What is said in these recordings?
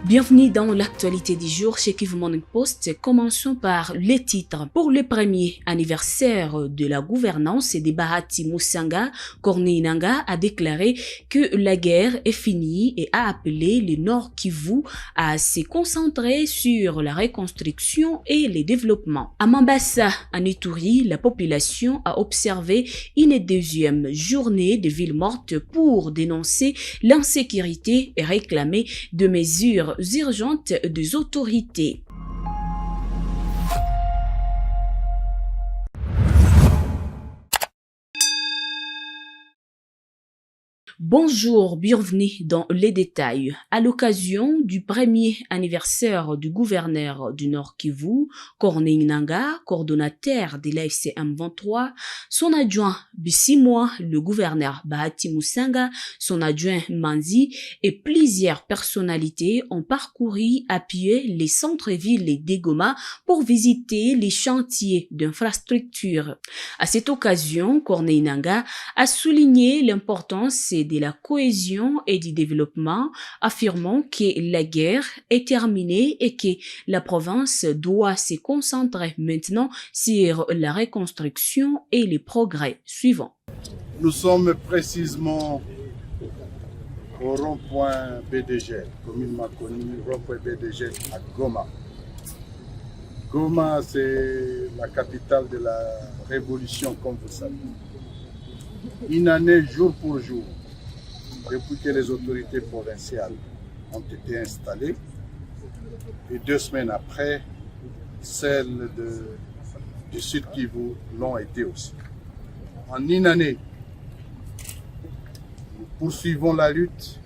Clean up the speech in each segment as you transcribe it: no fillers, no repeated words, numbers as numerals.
Bienvenue dans l'actualité du jour chez Kivu Morning Post. Commençons par les titres. Pour le premier anniversaire de la gouvernance de Bahati Musanga, Corneille Nangaa a déclaré que la guerre est finie et a appelé le Nord Kivu à se concentrer sur la reconstruction et le développement. À Mambasa, en Ituri, la population a observé une deuxième journée de ville morte pour dénoncer l'insécurité et réclamer de mesures urgentes des autorités. Bonjour, bienvenue dans les détails. À l'occasion du premier anniversaire du gouverneur du Nord Kivu, Corneille Nangaa, coordonnateur de l'AFC M23, son adjoint Bissimwa, le gouverneur Bahati Musanga, son adjoint Manzi et plusieurs personnalités ont parcouru appuyé les centres-villes de Goma pour visiter les chantiers d'infrastructures. À cette occasion, Corneille Nangaa a souligné l'importance de la cohésion et du développement, affirmant que la guerre est terminée et que la province doit se concentrer maintenant sur la reconstruction et les progrès suivants. Nous sommes précisément au rond-point BDG, communément connu rond-point BDG à Goma. Goma, c'est la capitale de la révolution, comme vous savez. Une année jour pour jour, depuis que les autorités provinciales ont été installées, et 2 semaines après, celles du Sud Kivu l'ont été aussi. En une année, nous poursuivons la lutte,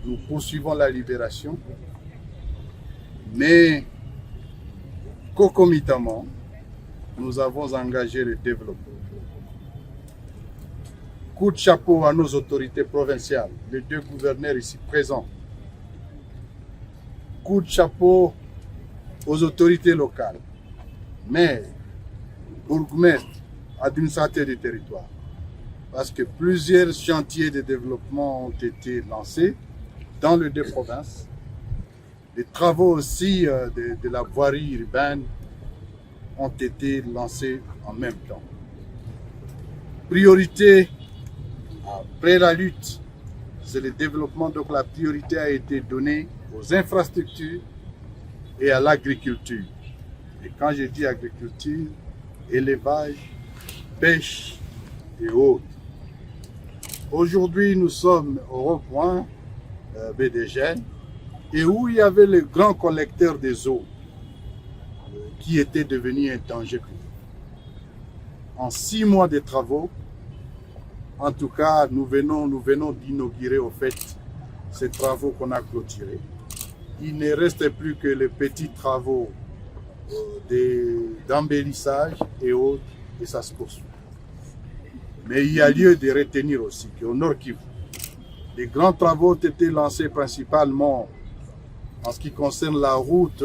nous poursuivons la libération, mais concomitamment, nous avons engagé le développement. Coup de chapeau à nos autorités provinciales, les 2 gouverneurs ici présents. Coup de chapeau aux autorités locales, maires, bourgmestres, administrateurs du territoire. Parce que plusieurs chantiers de développement ont été lancés dans les 2 provinces. Les travaux aussi de la voirie urbaine ont été lancés en même temps. Priorité après la lutte, c'est le développement, donc la priorité a été donnée aux infrastructures et à l'agriculture. Et quand je dis agriculture, élevage, pêche et autres. Aujourd'hui, nous sommes au rond-point BDG et où il y avait le grand collecteur des eaux qui était devenu un danger. En 6 mois de travaux, en tout cas, nous venons d'inaugurer au fait ces travaux qu'on a clôturés. Il ne reste plus que les petits travaux d'embellissage et autres, et ça se poursuit. Mais il y a lieu de retenir aussi qu'au Nord Kivu, les grands travaux ont été lancés principalement en ce qui concerne la route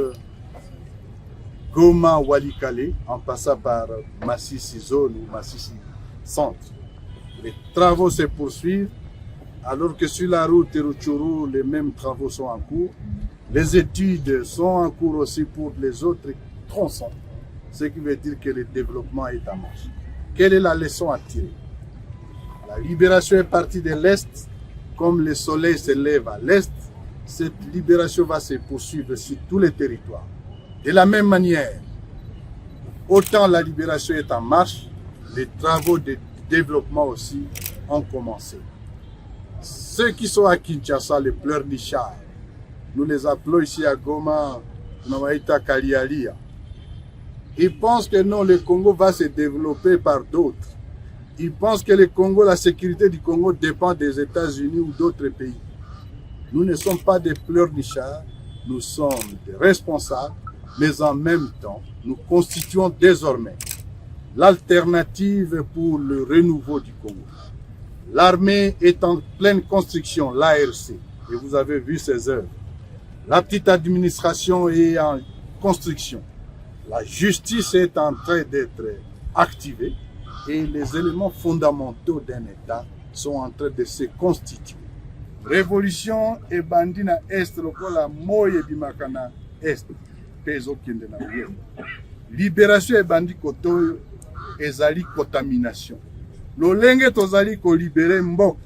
Goma-Walikale, en passant par Massissi Zone ou Massissi Centre. Les travaux se poursuivent, alors que sur la route Rutshuru, les mêmes travaux sont en cours. Les études sont en cours aussi pour les autres tronçons, ce qui veut dire que le développement est en marche. Quelle est la leçon à tirer? La libération est partie de l'Est, comme le soleil se lève à l'Est, cette libération va se poursuivre sur tous les territoires. De la même manière, autant la libération est en marche, les travaux de développement aussi ont commencé. Ceux qui sont à Kinshasa, les pleurnichards, nous les appelons ici à Goma, Namaïta Kalialia. Ils pensent que non, le Congo va se développer par d'autres. Ils pensent que le Congo, la sécurité du Congo dépend des États-Unis ou d'autres pays. Nous ne sommes pas des pleurnichards, nous sommes des responsables, mais en même temps, nous constituons désormais l'alternative pour le renouveau du Congo. L'armée est en pleine construction, l'ARC, et vous avez vu ses œuvres. La petite administration est en construction. La justice est en train d'être activée et les éléments fondamentaux d'un État sont en train de se constituer. révolution ebandi na est lokola moye ebimaka na est mpe ezokende na ouest. Libération ebandi kote oyo ezali contamination. Lolenge tozali kolibere mboka,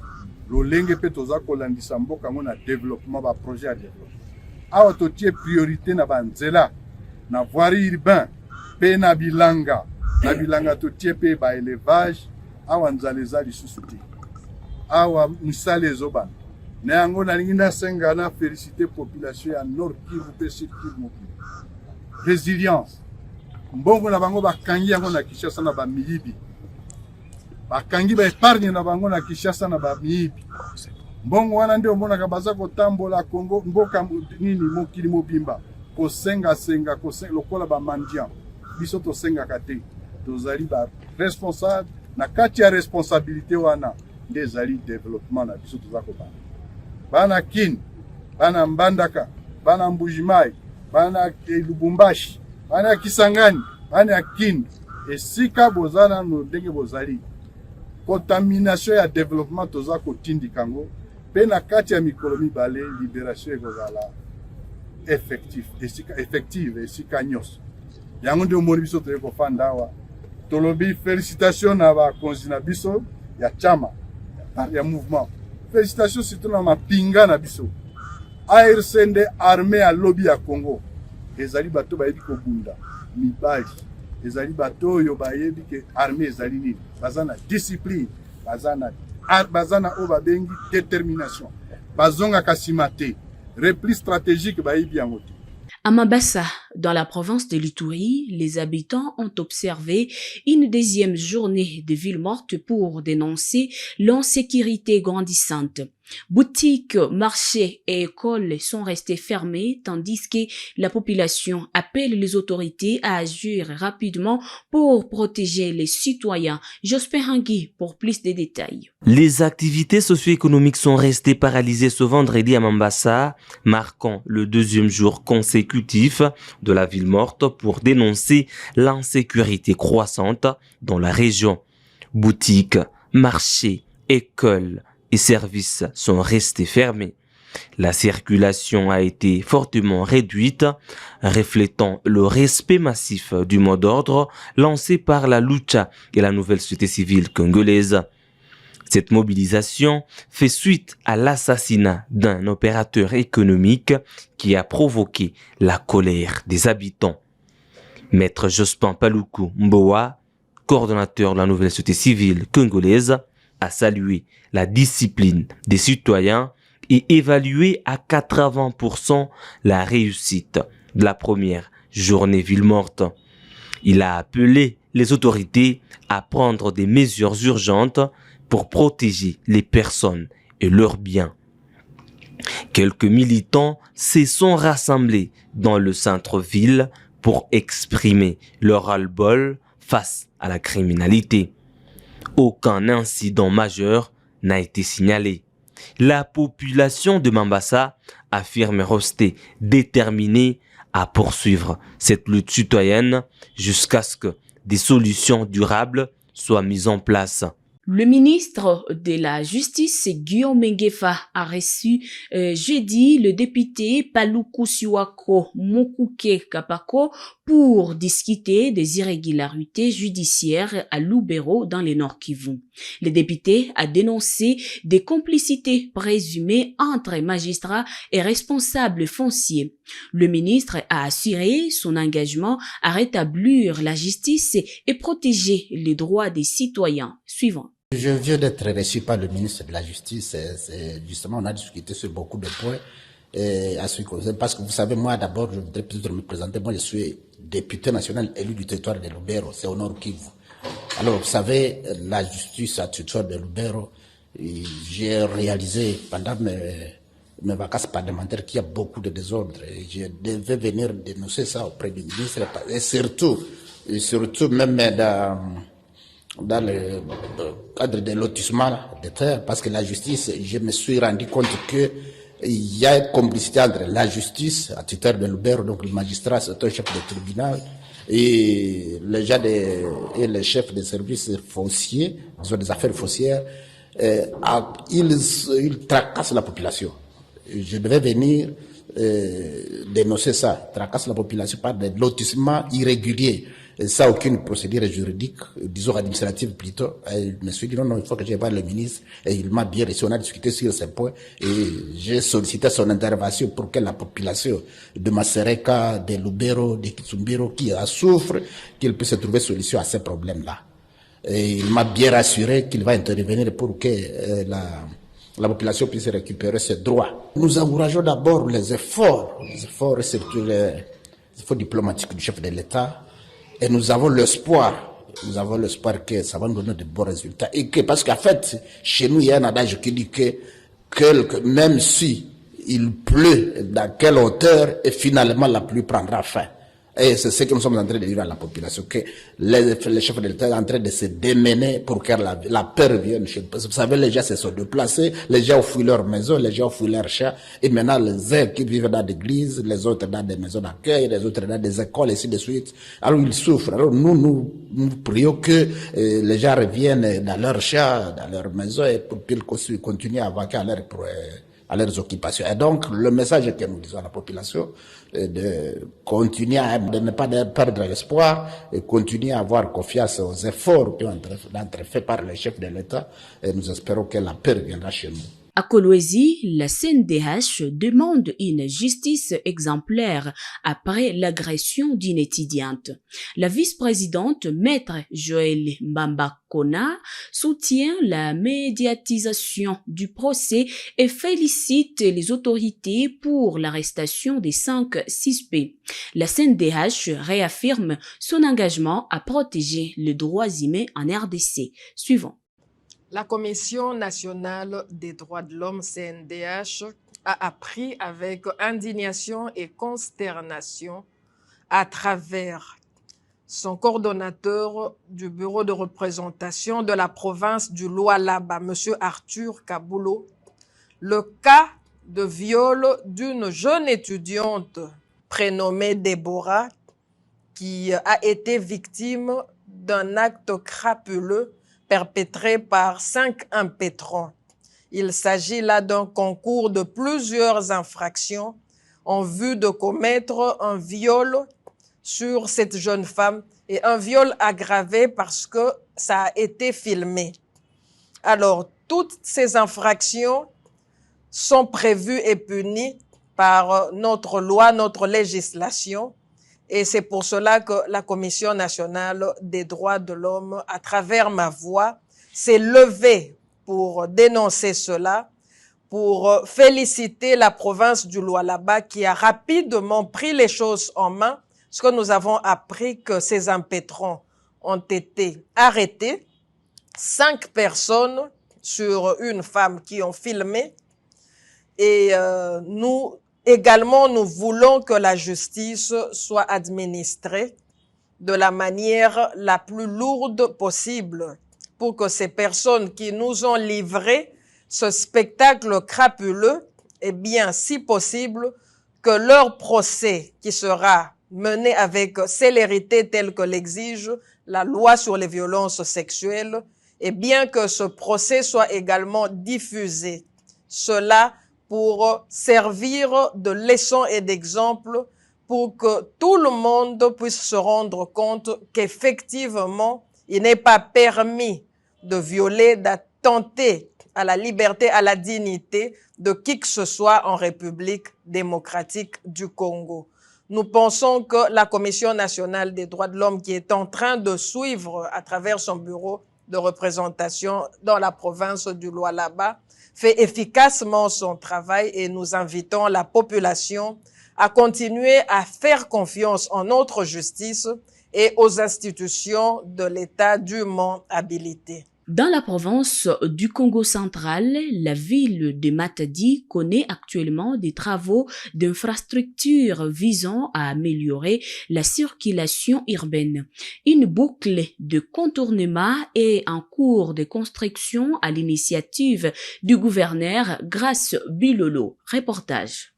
lolenge mpe toza kolandisa mboka ngo na développement ba projet ya développement. Awa totie priorité na banzela, na voirie urbain, mpe na bilanga. Na bilanga totie mpe ba élevage, awa nzala eza lisusu te. Awa misala ezobana. Na yango nalingi nasenga na félicité population ya Nord Kivu mpe Sud Kivu mokili. Résilience. Mbongo na bango bakangi yango na Kinshasa na bamiyibi. Bakangi ba épargne na bango na Kinshasa na bamiyibi. Mbongo wana ndio omonaka baza kotambola Congo mboka nini mokili mobimba. Kosenga lokola ba mandian. Biso tosengaka te. Tozali ba responsable na kati ya responsabilité wana nde ezali développement na biso toza kobana. Bana Kin, bana Mbandaka, bana Mbujimai, bana Lubumbashi, bana Kisangani, bana Kin, esika bozana no ndenge bozali. Contamination ya développement toza kotindi kango, pe na kati ya mikolo mibale libération ekozala effective esika nyonso. Yango ndio moni biso toye kofanda awa. Tolobi félicitations na bakonzi na biso ya chama ya mouvement. Félicitations surtout na mapinga na biso. ARCND armée à lobby ya Congo. Ezali bato bayebi kobunda mibali. Ezali bato oyo bayebi ke armée ezali nini. Bazana discipline, bazana o babengi détermination. Bazonga kasimate. Repli stratégique bayebi yango te. À Mambasa, dans la province de l'Ituri, les habitants ont observé une deuxième journée de ville morte pour dénoncer l'insécurité grandissante. Boutiques, marchés et écoles sont restés fermés tandis que la population appelle les autorités à agir rapidement pour protéger les citoyens. Jospin Hangui pour plus de détails. Les activités socio-économiques sont restées paralysées ce vendredi à Mambasa, marquant le deuxième jour consécutif de la ville morte pour dénoncer l'insécurité croissante dans la région. Boutiques, marchés, écoles et services sont restés fermés. La circulation a été fortement réduite, reflétant le respect massif du mot d'ordre lancé par la Lucha et la nouvelle société civile congolaise. Cette mobilisation fait suite à l'assassinat d'un opérateur économique qui a provoqué la colère des habitants. Maître Jospin Paluku Mboa, coordonnateur de la nouvelle société civile congolaise, a salué la discipline des citoyens et évalué à 80% la réussite de la première journée ville morte. Il a appelé les autorités à prendre des mesures urgentes pour protéger les personnes et leurs biens. Quelques militants se sont rassemblés dans le centre-ville pour exprimer leur ras-le-bol face à la criminalité. Aucun incident majeur n'a été signalé. La population de Mambasa affirme rester déterminée à poursuivre cette lutte citoyenne jusqu'à ce que des solutions durables soient mises en place. Le ministre de la Justice, Guillaume Mengefa, a reçu jeudi le député Paluku Siwako Mokuke Kapako pour discuter des irrégularités judiciaires à Lubero dans le Nord Kivu. Le député a dénoncé des complicités présumées entre magistrats et responsables fonciers. Le ministre a assuré son engagement à rétablir la justice et protéger les droits des citoyens. Suivant. Je viens d'être reçu par le ministre de la Justice. Justement, on a discuté sur beaucoup de points. Parce que vous savez, moi d'abord, je voudrais peut-être me présenter. Moi, je suis député national élu du territoire de Lubero, c'est au Nord Kivu. Alors, vous savez, la justice à territoire de Lubero, j'ai réalisé pendant mes vacances parlementaires qu'il y a beaucoup de désordre. Et je devais venir dénoncer ça auprès du ministre. Et surtout même dans le cadre de lotissement de terre, parce que la justice, je me suis rendu compte que il y a une complicité entre la justice, à titre de Lubero, donc le magistrat, c'est un chef de tribunal, et les gens et les chefs des services fonciers, des affaires foncières, il tracasse la population. Je devais venir dénoncer ça, tracasse la population par des lotissements irréguliers, sans aucune procédure juridique, disons administrative plutôt. Et je me suis dit non, il faut que je parle le ministre, et il m'a bien reçu, on a discuté sur ces points, et j'ai sollicité son intervention pour que la population de Masereka, de Lubero, de Kitsumbiro, qui en souffre, qu'il puisse trouver solution à ces problèmes-là. Et il m'a bien rassuré qu'il va intervenir pour que la population puisse récupérer ses droits. Nous encourageons d'abord les efforts surtout les efforts diplomatiques du chef de l'État, et nous avons l'espoir que ça va nous donner de bons résultats. Et que, parce qu'en fait, chez nous, il y a un adage qui dit que même si il pleut dans quelle hauteur, et finalement la pluie prendra fin. Et c'est ce que nous sommes en train de dire à la population, que les chefs de l'État sont en train de se démener pour que la peur vienne chez nous. Vous savez, les gens se sont déplacés, les gens ont fui leur maison, les gens ont fui leurs chats, et maintenant les uns qui vivent dans des églises, les autres dans des maisons d'accueil, les autres dans des écoles, et ainsi de suite. Alors ils souffrent. Alors nous prions que les gens reviennent dans leurs chats, dans leurs maisons, et pour qu'ils continuent à vaquer à leurs occupations. Et donc, le message que nous disons à la population, de continuer de ne pas perdre l'espoir et continuer à avoir confiance aux efforts qui ont été faits par les chefs de l'État, et nous espérons que la paix viendra chez nous. À Kolwezi, la CNDH demande une justice exemplaire après l'agression d'une étudiante. La vice-présidente, maître Joël Mbamba-Kona, soutient la médiatisation du procès et félicite les autorités pour l'arrestation des 5 suspects. La CNDH réaffirme son engagement à protéger les droits humains en RDC. Suivant. La Commission nationale des droits de l'homme, CNDH, a appris avec indignation et consternation à travers son coordonnateur du bureau de représentation de la province du Lualaba, M. Arthur Kabulo, le cas de viol d'une jeune étudiante prénommée Déborah qui a été victime d'un acte crapuleux perpétré par 5 impétrants. Il s'agit là d'un concours de plusieurs infractions en vue de commettre un viol sur cette jeune femme, et un viol aggravé parce que ça a été filmé. Alors, toutes ces infractions sont prévues et punies par notre loi, notre législation. Et c'est pour cela que la Commission nationale des droits de l'homme, à travers ma voix, s'est levée pour dénoncer cela, pour féliciter la province du Lualaba qui a rapidement pris les choses en main, parce que nous avons appris que ces impétrants ont été arrêtés, 5 personnes sur une femme qui ont filmé, et Également, nous voulons que la justice soit administrée de la manière la plus lourde possible pour que ces personnes qui nous ont livré ce spectacle crapuleux, eh bien, si possible, que leur procès qui sera mené avec célérité telle que l'exige la loi sur les violences sexuelles, et bien que ce procès soit également diffusé. Cela pour servir de leçon et d'exemple pour que tout le monde puisse se rendre compte qu'effectivement, il n'est pas permis de violer, d'attenter à la liberté, à la dignité de qui que ce soit en République démocratique du Congo. Nous pensons que la Commission nationale des droits de l'homme qui est en train de suivre à travers son bureau de représentation dans la province du Lualaba fait efficacement son travail, et nous invitons la population à continuer à faire confiance en notre justice et aux institutions de l'État dûment habilitées. Dans la province du Congo central, la ville de Matadi connaît actuellement des travaux d'infrastructures visant à améliorer la circulation urbaine. Une boucle de contournement est en cours de construction à l'initiative du gouverneur Grace Bilolo. Reportage.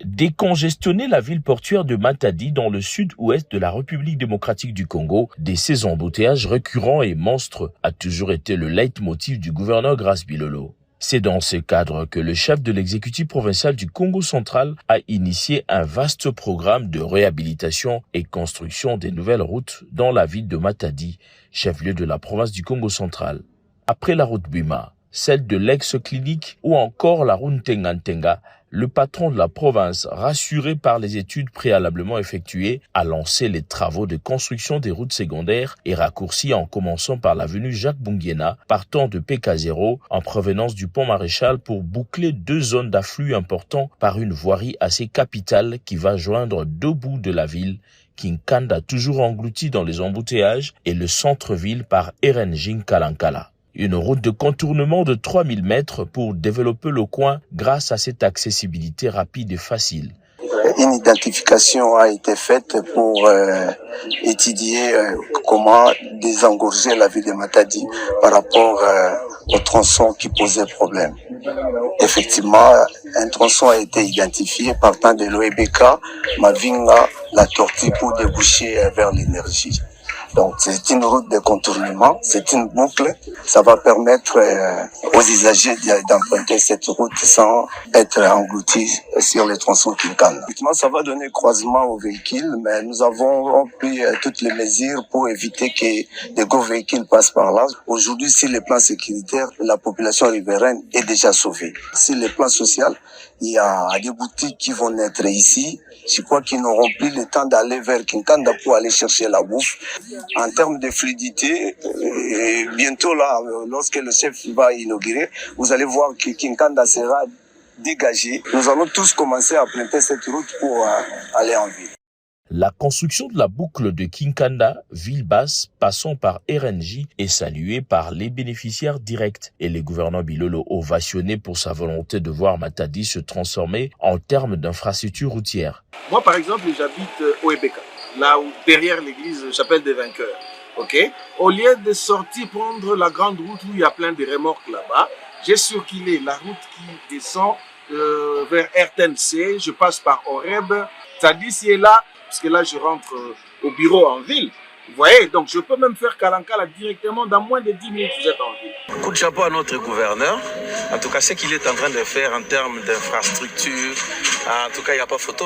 Décongestionner la ville portuaire de Matadi dans le sud-ouest de la République démocratique du Congo de ces embouteillages récurrents et monstres a toujours été le leitmotiv du gouverneur Grace Bilolo. C'est dans ce cadre que le chef de l'exécutif provincial du Congo central a initié un vaste programme de réhabilitation et construction des nouvelles routes dans la ville de Matadi, chef-lieu de la province du Congo central. Après la route Bima, celle de l'ex-clinique ou encore la route Tenga-Tenga, le patron de la province, rassuré par les études préalablement effectuées, a lancé les travaux de construction des routes secondaires et raccourcis en commençant par l'avenue Jacques Bunguena, partant de PK0 en provenance du pont Maréchal pour boucler 2 zones d'afflux importants par une voirie assez capitale qui va joindre 2 bouts de la ville, Kinkanda toujours englouti dans les embouteillages et le centre-ville par Erenjin Kalankala. Une route de contournement de 3000 mètres pour développer le coin grâce à cette accessibilité rapide et facile. Une identification a été faite pour étudier comment désengorger la ville de Matadi par rapport au tronçon qui posait problème. Effectivement, un tronçon a été identifié partant de l'OEBK, Mavinga, la Tortue pour déboucher vers l'énergie. Donc c'est une route de contournement, c'est une boucle. Ça va permettre aux usagers d'emprunter cette route sans être engloutis sur les tronçons Kinkanda. Effectivement, ça va donner croisement aux véhicules, mais nous avons pris toutes les mesures pour éviter que des gros véhicules passent par là. Aujourd'hui, sur les plans sécuritaires, la population riveraine est déjà sauvée. Sur les plans social, il y a des boutiques qui vont naître ici. Je crois qu'ils n'auront plus le temps d'aller vers Kinkanda pour aller chercher la bouffe. En termes de fluidité, bientôt là, lorsque le chef va inaugurer, vous allez voir que Kinkanda sera dégagé. Nous allons tous commencer à emprunter cette route pour aller en ville. La construction de la boucle de Kinkanda, ville basse, passant par RNJ, est saluée par les bénéficiaires directs et les gouverneurs Bilolo ovationnés pour sa volonté de voir Matadi se transformer en termes d'infrastructures routières. Moi, par exemple, j'habite au Ebeka, là où, derrière l'église Chapelle des Vainqueurs. Okay? Au lieu de sortir prendre la grande route où il y a plein de remorques là-bas, j'ai circulé la route qui descend vers RTNC, je passe par Oreb, Tadi est là, parce que là je rentre au bureau en ville. Vous voyez, donc je peux même faire Kalankala directement dans moins de 10 minutes, vous êtes en ville. Coup de chapeau à notre gouverneur. En tout cas, ce qu'il est en train de faire en termes d'infrastructure, en tout cas, il n'y a pas photo.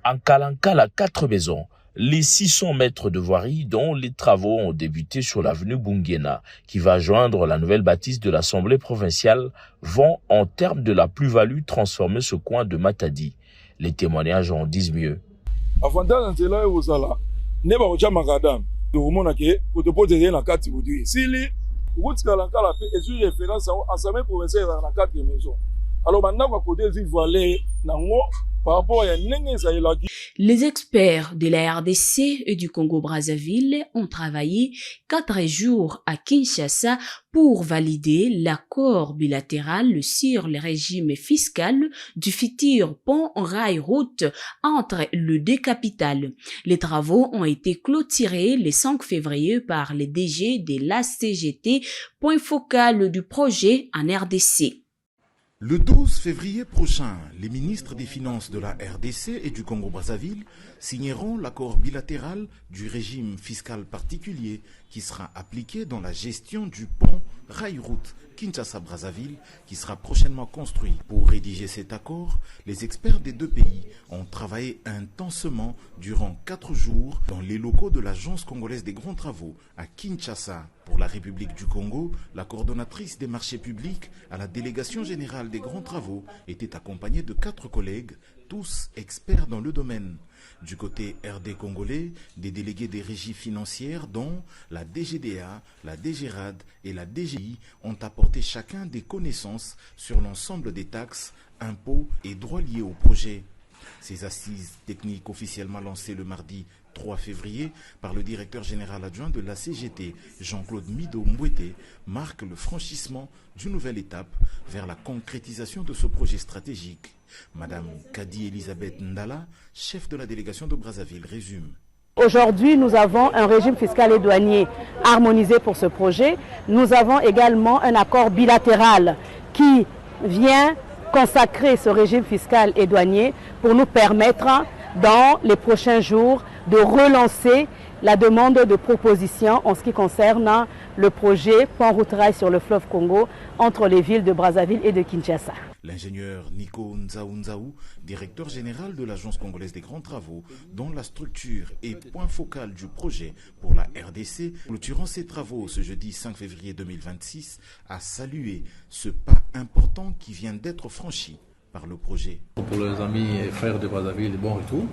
En Kalankala, 4 maisons. Les 600 mètres de voirie dont les travaux ont débuté sur l'avenue Bunguena, qui va joindre la nouvelle bâtisse de l'Assemblée provinciale, vont, en termes de la plus-value, transformer ce coin de Matadi. Les témoignages en disent mieux. Avantage de là où ça là, ne pas au Magadam, de Romona qui est pour te poser la carte aujourd'hui. Si les routes Kalankala est une référence à l'Assemblée provinciale dans la carte de maison. Alors maintenant, à côté du Valais, par rapport à les experts de la RDC et du Congo-Brazzaville ont travaillé 4 jours à Kinshasa pour valider l'accord bilatéral sur le régime fiscal du futur pont rail-route entre les 2 capitales. Les travaux ont été clôturés le 5 février par les DG de la CGT, point focal du projet en RDC. Le 12 février prochain, les ministres des Finances de la RDC et du Congo-Brazzaville signeront l'accord bilatéral du régime fiscal particulier qui sera appliqué dans la gestion du pont rail-route Kinshasa-Brazzaville qui sera prochainement construit. Pour rédiger cet accord, les experts des 2 pays ont travaillé intensément durant 4 jours dans les locaux de l'Agence congolaise des grands travaux à Kinshasa. Pour la République du Congo, la coordonnatrice des marchés publics à la délégation générale des grands travaux était accompagnée de 4 collègues, tous experts dans le domaine. Du côté RD congolais, des délégués des régies financières dont la DGDA, la DGRAD et la DGI ont apporté chacun des connaissances sur l'ensemble des taxes, impôts et droits liés au projet. Ces assises techniques officiellement lancées le mardi 3 février par le directeur général adjoint de la CGT, Jean-Claude Mido Mbouete, marquent le franchissement d'une nouvelle étape vers la concrétisation de ce projet stratégique. Madame Kadi Elisabeth Ndala, chef de la délégation de Brazzaville, résume. Aujourd'hui, nous avons un régime fiscal et douanier harmonisé pour ce projet. Nous avons également un accord bilatéral qui vient consacrer ce régime fiscal et douanier pour nous permettre, dans les prochains jours, de relancer la demande de proposition en ce qui concerne le projet pont-route-rail sur le fleuve Congo entre les villes de Brazzaville et de Kinshasa. L'ingénieur Nico Nzaou, directeur général de l'Agence congolaise des grands travaux, dont la structure est point focal du projet pour la RDC, clôturant ses travaux ce jeudi 5 février 2026, a salué ce pas important qui vient d'être franchi par le projet. Pour les amis et frères de Brazzaville, bon retour.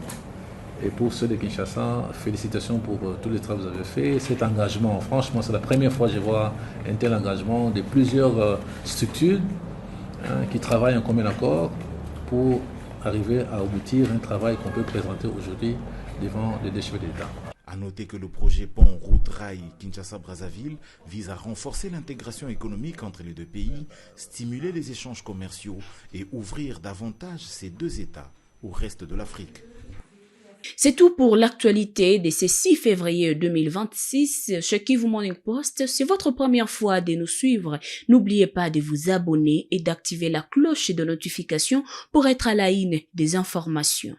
Et pour ceux de Kinshasa, félicitations pour tous les travaux que vous avez fait. Cet engagement, franchement, c'est la première fois que je vois un tel engagement de plusieurs structures qui travaillent en commun accord pour arriver à aboutir un travail qu'on peut présenter aujourd'hui devant les deux chefs d'État. À noter que le projet pont-route-rail Kinshasa-Brazzaville vise à renforcer l'intégration économique entre les deux pays, stimuler les échanges commerciaux et ouvrir davantage ces deux États au reste de l'Afrique. C'est tout pour l'actualité de ce 6 février 2026 chez Kivu Morning Post. C'est votre première fois de nous suivre. N'oubliez pas de vous abonner et d'activer la cloche de notification pour être à la une des informations.